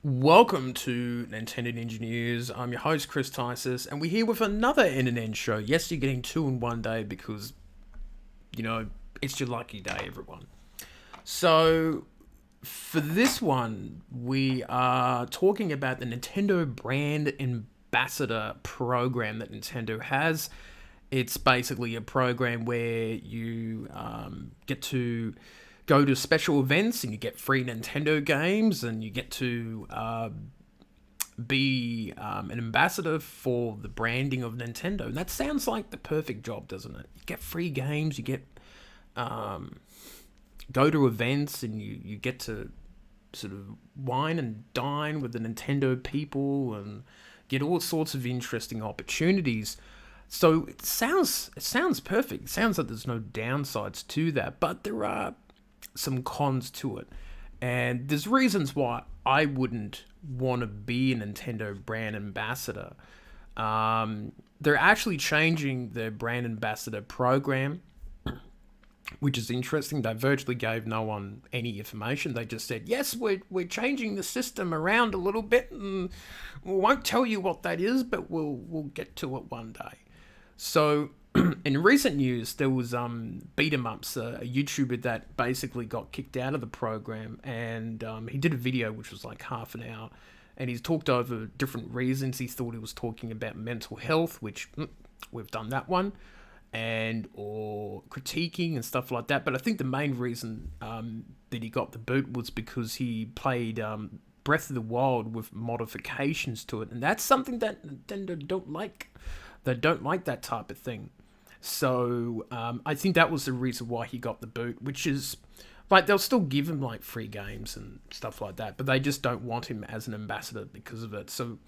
Welcome to Nintendo Ninja News. I'm your host, Chris Tysis, and we're here with another NNN show. Yes, you're getting two in one day because, it's your lucky day, everyone. So, for this one, we are talking about the Nintendo Brand Ambassador program that Nintendo has. It's basically a program where you get to go to special events and you get free Nintendo games and you get to be an ambassador for the branding of Nintendo. And that sounds like the perfect job, doesn't it? You get free games, you get go to events, and you get to sort of wine and dine with the Nintendo people and get all sorts of interesting opportunities. So it sounds perfect. It sounds like there's no downsides to that, but there are some cons to it, and there's reasons why I wouldn't want to be a Nintendo brand ambassador. They're actually changing their brand ambassador program, which is interesting. They virtually gave no one any information. They just said, yes, we're changing the system around a little bit, and we won't tell you what that is, but we'll get to it one day. So in recent news, there was Beat 'em Ups, a YouTuber that basically got kicked out of the program, and he did a video which was like half an hour, and he's talked over different reasons. He thought he was talking about mental health, which we've done that one, or critiquing and stuff like that. But I think the main reason that he got the boot was because he played Breath of the Wild with modifications to it, and that's something that Nintendo don't like. They don't like that type of thing. So I think that was the reason why he got the boot, which is, like, they'll still give him, like, free games and stuff like that, but they just don't want him as an ambassador because of it. So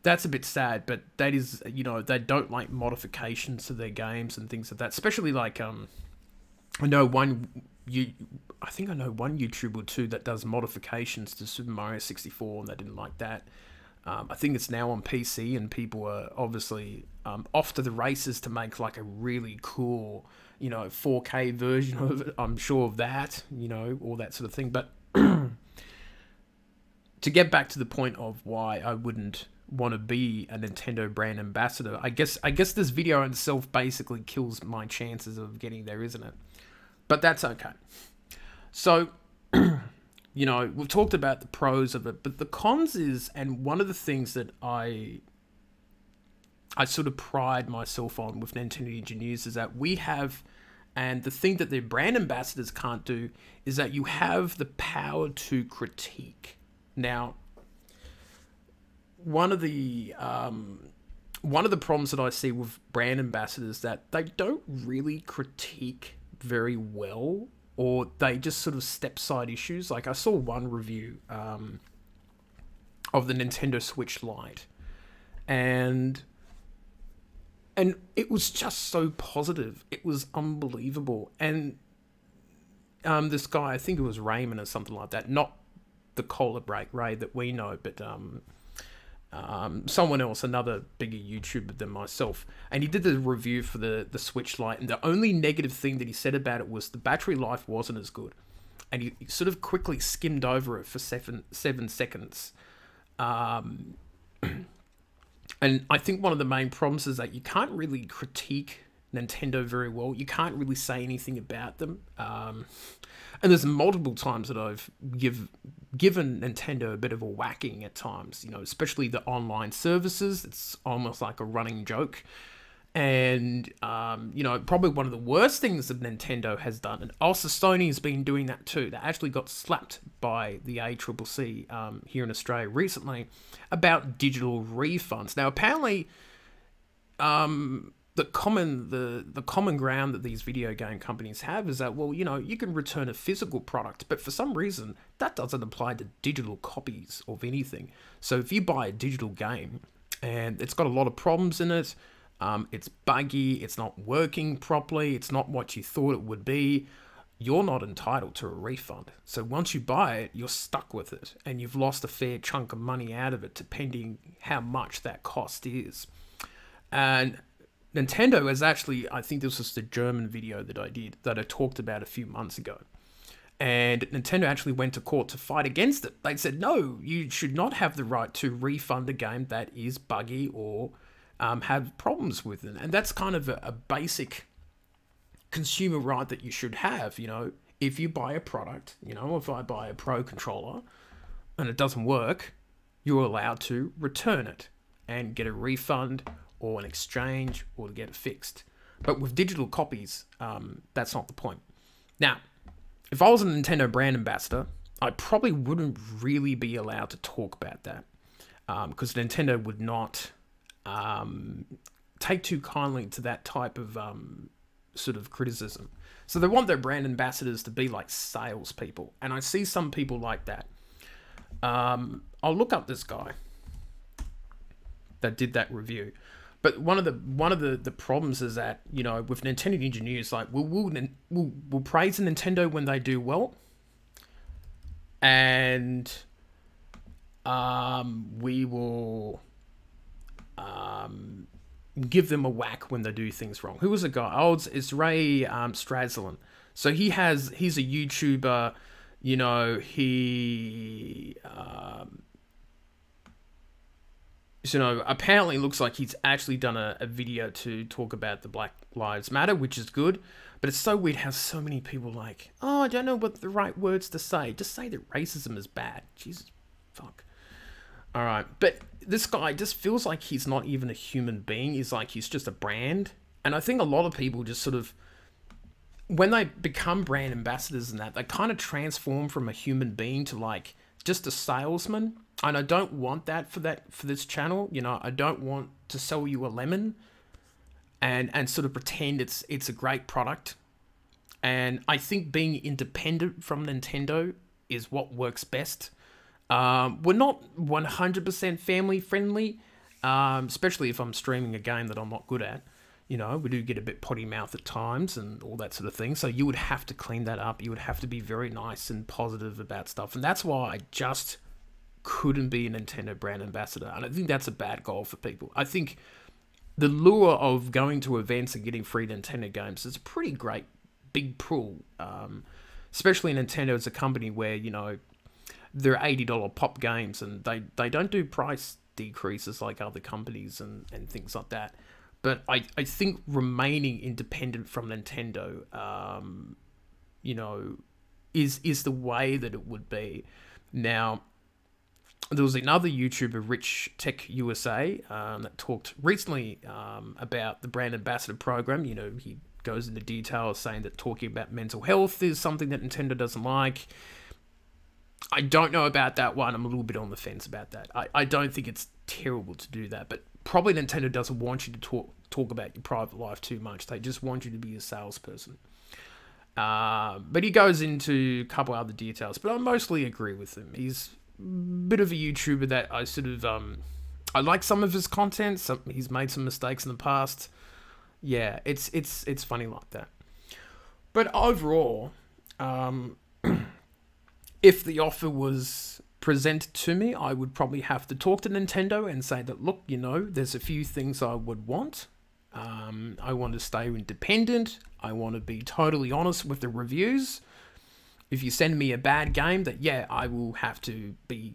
that's a bit sad, but that is, they don't like modifications to their games and things like that, especially, like, I know one YouTuber or two that does modifications to Super Mario 64, and they didn't like that. I think it's now on PC, and people are obviously off to the races to make like a really cool, 4K version of it. I'm sure of that, all that sort of thing. But to get back to the point of why I wouldn't want to be a Nintendo brand ambassador, I guess this video in itself basically kills my chances of getting there, isn't it? But that's okay. So we've talked about the pros of it, but the cons is, and one of the things that I sort of pride myself on with Nintendo Engineers is that we have, and the thing that the brand ambassadors can't do, is that you have the power to critique. Now, one of the problems that I see with brand ambassadors is that they don't really critique very well, or they just sort of step side issues. Like, I saw one review of the Nintendo Switch Lite, and it was just so positive. It was unbelievable. And this guy, I think it was Raymond or something like that, not the Cola Break Ray that we know, but someone else, another bigger YouTuber than myself, and he did the review for the Switch Lite, and the only negative thing that he said about it was the battery life wasn't as good, and he sort of quickly skimmed over it for seven seconds. And I think one of the main problems is that you can't really critique Nintendo very well. You can't really say anything about them. And there's multiple times that I've given Nintendo a bit of a whacking at times, especially the online services. It's almost like a running joke. And, probably one of the worst things that Nintendo has done, and also Sony's been doing that too. They actually got slapped by the ACCC here in Australia recently about digital refunds. Now, apparently, the common ground that these video game companies have is that, well, you can return a physical product, but for some reason, that doesn't apply to digital copies of anything. So if you buy a digital game and it's got a lot of problems in it, it's buggy, it's not working properly, it's not what you thought it would be, you're not entitled to a refund. So once you buy it, you're stuck with it, and you've lost a fair chunk of money out of it, depending how much that cost is. And Nintendo has actually, I think this was the German video that I talked about a few months ago, And Nintendo actually went to court to fight against it. They said, no, you should not have the right to refund a game that is buggy or have problems with it. And that's kind of a basic consumer right that you should have. If you buy a product, if I buy a Pro controller and it doesn't work, you're allowed to return it and get a refund or an exchange or to get it fixed. But with digital copies, that's not the point. Now, if I was a Nintendo brand ambassador, I probably wouldn't really be allowed to talk about that because Nintendo would not take too kindly to that type of sort of criticism. So they want their brand ambassadors to be like salespeople, and I see some people like that. I'll look up this guy that did that review. But one of the problems is that, with Nintendo engineers, like we'll praise Nintendo when they do well, and we will give them a whack when they do things wrong. Who was the guy? Oh, it's Rey Stradlin. So he's a YouTuber. He apparently looks like he's actually done a video to talk about the Black Lives Matter, which is good. But it's so weird how so many people like, oh, I don't know what the right words to say. Just say that racism is bad. Jesus, fuck. All right. But this guy just feels like he's not even a human being. He's just a brand. And I think a lot of people just sort of, when they become brand ambassadors and that, they kind of transform from a human being to like just a salesman. And I don't want that for this channel. I don't want to sell you a lemon and sort of pretend it's a great product. And I think being independent from Nintendo is what works best. We're not 100% family friendly, especially if I'm streaming a game that I'm not good at. We do get a bit potty mouth at times and all that sort of thing. So you would have to clean that up. You would have to be very nice and positive about stuff. And that's why I just couldn't be a Nintendo brand ambassador. And I think that's a bad goal for people. I think the lure of going to events and getting free Nintendo games is a pretty great big pull. Especially Nintendo as a company where, they're $80 pop games and they don't do price decreases like other companies and things like that. But I think remaining independent from Nintendo, is the way that it would be. Now, there was another YouTuber, Rich Tech USA, that talked recently about the brand ambassador program. He goes into detail saying that talking about mental health is something that Nintendo doesn't like. I don't know about that one. I'm a little bit on the fence about that. I don't think it's terrible to do that, but probably Nintendo doesn't want you to talk about your private life too much. They just want you to be a salesperson. But he goes into a couple other details, but I mostly agree with him. He's a bit of a YouTuber that I sort of... I like some of his content. He's made some mistakes in the past. Yeah, it's funny like that. But overall... if the offer was presented to me, I would probably have to talk to Nintendo and say that, look, there's a few things I would want. I want to stay independent. I want to be totally honest with the reviews. If you send me a bad game, that, yeah, I will have to be,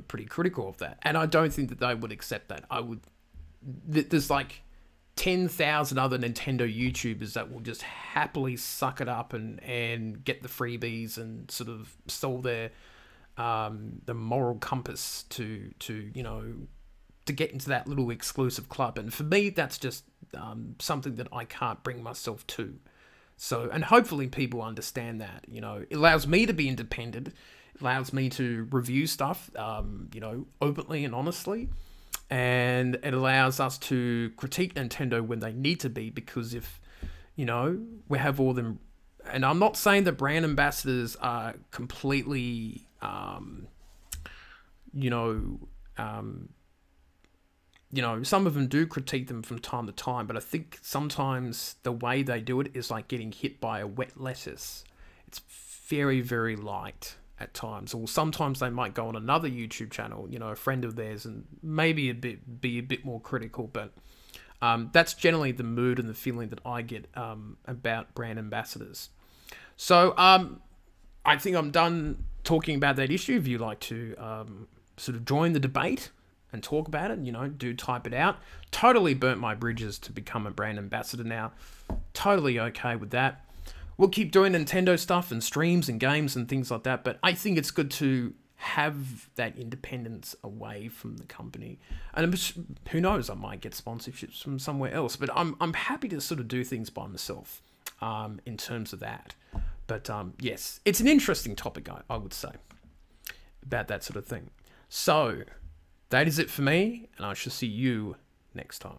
pretty critical of that. And I don't think that they would accept that. There's like 10,000 other Nintendo YouTubers that will just happily suck it up and get the freebies and sort of sell their the moral compass to get into that little exclusive club. And for me, that's just something that I can't bring myself to. So, and hopefully people understand that. It allows me to be independent. It allows me to review stuff, openly and honestly. And it allows us to critique Nintendo when they need to be, because if, we have all them... And I'm not saying that brand ambassadors are completely, some of them do critique them from time to time, but I think sometimes the way they do it is like getting hit by a wet lettuce. It's very, very light at times. Or sometimes they might go on another YouTube channel, a friend of theirs, and maybe be a bit more critical, but that's generally the mood and the feeling that I get about brand ambassadors. So I think I'm done talking about that issue. If you like to sort of join the debate and talk about it, do type it out. Totally burnt my bridges to become a brand ambassador now. Totally okay with that. We'll keep doing Nintendo stuff and streams and games and things like that, but I think it's good to have that independence away from the company. And who knows, I might get sponsorships from somewhere else, but I'm happy to sort of do things by myself in terms of that. But yes, it's an interesting topic, I would say, about that sort of thing. So that is it for me, and I shall see you next time.